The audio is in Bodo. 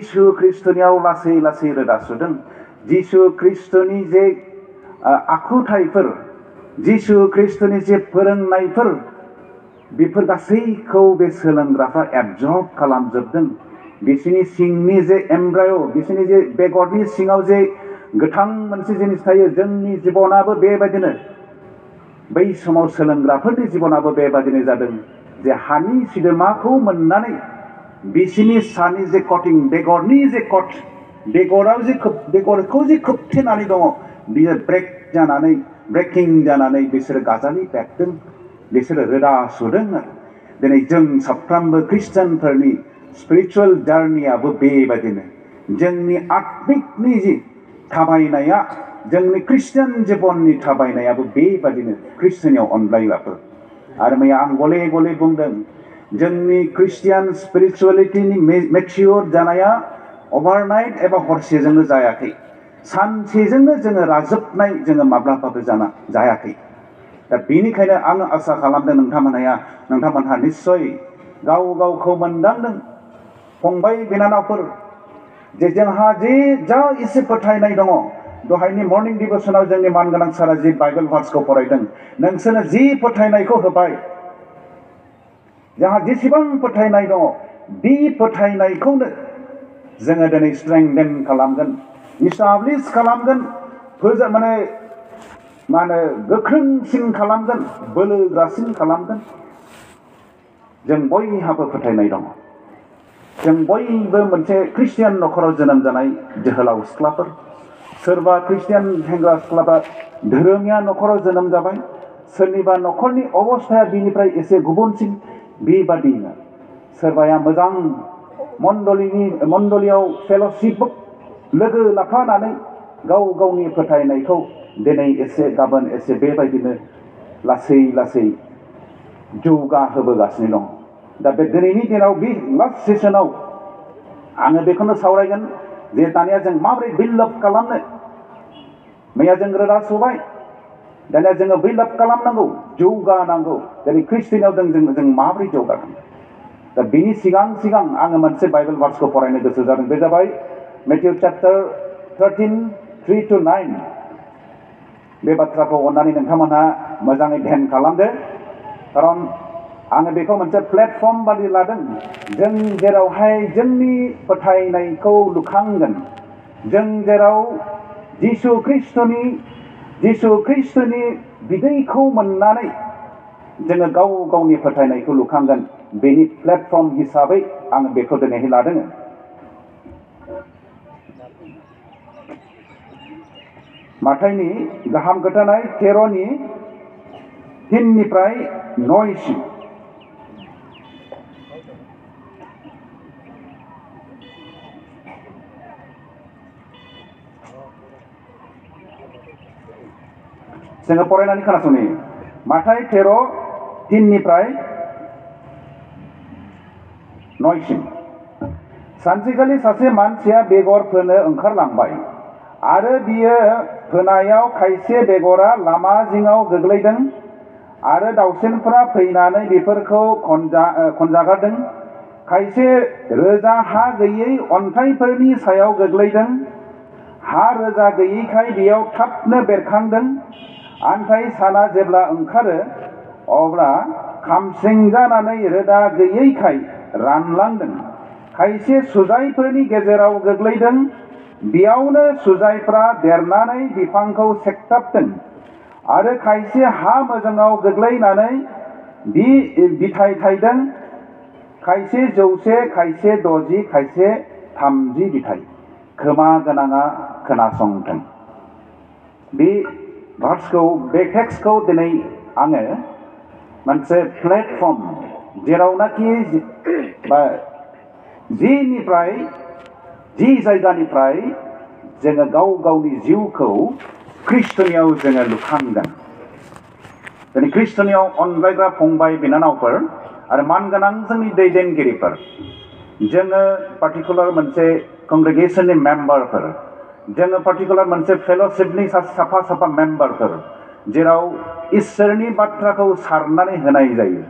जिसु ख्रिस्टनियाव लासै लासै रोदा सुदों जिसु ख्रिस्टनि जे आखुथायफोर जिसु ख्रिस्टनि जे फोरोंनायफोर बेफोर गासैखौ बे सोलोंग्राफ्रा एबजर्ब खालामजोबदों बिसोरनि सिंनि जे एमब्राय' बिसोरनि जे बेगरनि सिङाव जे गोथां मोनसे जिनिस थायो जोंनि जिबनाबो बेबायदिनो बै समाव सोलोंग्राफोरनि जिबनाबो बेबायदिनो जादों जे हानि सिदोमाखौ मोननानै बिसोरनि सानि जे कटिं बेगरनि जे कट बेगराव जे बेगरखौ जे खोबथेनानै दङ बियो ब्रेकिं जानानै बिसोरो गाजालि बेरदों बिसोरो रोदा सुदों दिनै जों साफ्रोमबो ख्रिस्टियानफोरनि स्पिरिचुवेल जार्नियाबो बेबायदिनो जोंनि आत्मिकनि जि थाबायनाया जोंनि ख्रिस्टियान जिबननि थाबायनायाबो बेबायदिनो ख्रिस्टियानियाव अनलायग्राफोर आरो मैया आं गले गले बुंदों जोंनि ख्रिस्टियान स्पिरिचुवेलिटिनि मेच्योर जानाया अभारनाइट एबा हरसेजोंनो जायाखै सानसेजोंनो जोङो राजोबनाय जोङो माब्लाबाबो जायाखै दा बेनिखायनो आं आसा खालामदों नोंथांमोनहा निस्सय गाव गावखौ मोनदांदों फंबाय बिनानावफोर जे जोंहा जे जा एसे फोथायनाय दङ दहायनि मर्निं डिभ'सनाव जोंनि मानगोनां सारा जि बाइबेल भार्सखौ फरायदों नोंसोरनो जि फोथायनायखौ होबाय जोंहा जेसेबां फोथायनाय दङ बे फोथायनायखौनो जोङो दिनै स्ट्रेंथेन खालामगोन इस्टाब्लिश खालामगोन माने गोख्रोंसिन खालामगोन बोलोग्रासिन खालामगोन जों बयहाबो फोथायनाय दङ जों बयबो मोनसे ख्रिस्टियान न'खराव जोनोम जानाय जोहोलाव सिख्लाफोर सोरबा ख्रिस्टियान सेंग्रा सिख्लाफ्रा धोरोमिया न'खराव जोनोम जाबाय सोरनिबा न'खरनि अबस्थाया बिनिफ्राय एसे गुबुनसिन बेबादिनो सोरबाया मोजां मण्डलियाव फेल'शिप लोगो लाफानानै गाव गावनि फोथायनायखौ दिनै एसे गाबोन एसे बेबायदिनो लासै लासै जौगाहोबोगासिनो दं दा बे दिनैनि दिनाव बे लास्ट सेसनाव आङो बेखौनो सावरायगोन जे दानिया जों माबोरै बिल्ड आप खालामनो मैया जों रोदा सुबाय दानिया जोङो बिल्ड आप खालामनांगौ जौगानांगौ दिनै ख्रिस्टियानाव जों माबोरै जौगागोन दा बेनि सिगां आङो मोनसे बाइबेल भार्सखौ फरायनो गोसो जादों बे जाबाय मेथ्यु चैप्टार 13:3-9 बे बाथ्राखौ अन्नानै नोंथांमोनहा मोजाङै ध्यान खालामदो खारन आङो बेखौ मोनसे प्लेटफर्म बादि लादों जों जेरावहाय जोंनि फोथायनायखौ लुखांगोन जों जेराव जिसु ख्रिस्टनि बिदैखौ मोननानै जोङो गाव गावनि फोथायनायखौ लुखांगोन बेनि प्लेटफर्म हिसाबै आं बेखौ दिनैहाय लादों माथाइनि गाहाम खोथानाय 13:3-9 जोङो फरायनानै खोनासंनि माथाइ 13:3-9 सानसेखालि सासे मानसिया बेगर फोनो ओंखारलांबाय आरो बियो फोनायाव खायसे बेगरा लामा जिङाव गोग्लैदों आरो दाउसिनफोरा फैनानै बेफोरखौ खनजागारदों खायसे रोजा हा गैयै अन्थाइफोरनि सायाव गोग्लैदों हा रोजा गैयैखाय बेयाव थाबनो बेरखांदों आन्थाइ साना जेब्ला ओंखारो अब्ला खामस्रेंजानानै रोदा गैयैखाय रानलांदों खायसे सुजाइफोरनि गेजेराव गोग्लैदों बेयावनो सुजाइफ्रा देरनानै बिफांखौ सेकथाबदों आरो खायसे हा मोजाङाव गोग्लैनानै बिथाइ थायदों खायसे 100 खायसे 60 खायसे 30 बिथाइ खोमा गोनाङा खोनासंथों बे भार्सखौ बे टेक्सटखौ दिनै आङो मोनसे प्लेटफर्म जेरावनाखि जि जायगानिफ्राय जोङो गाव गावनि जिउखौ ख्रिस्टनियाव जोङो लुखांगोन दिनै ख्रिस्टनियाव अनलायग्रा फंबाय बिनानावफोर आरो मानगोनां जोंनि दैदेनगिरिफोर जोङो पार्टिकुलार मोनसे कंग्रेगेसननि मेम्बारफोर जोङो पार्टिकुलार मोनसे फेल'शिपनि साफा मेम्बारफोर जेराव इसोरनि बाथ्राखौ सारनानै होनाय जायो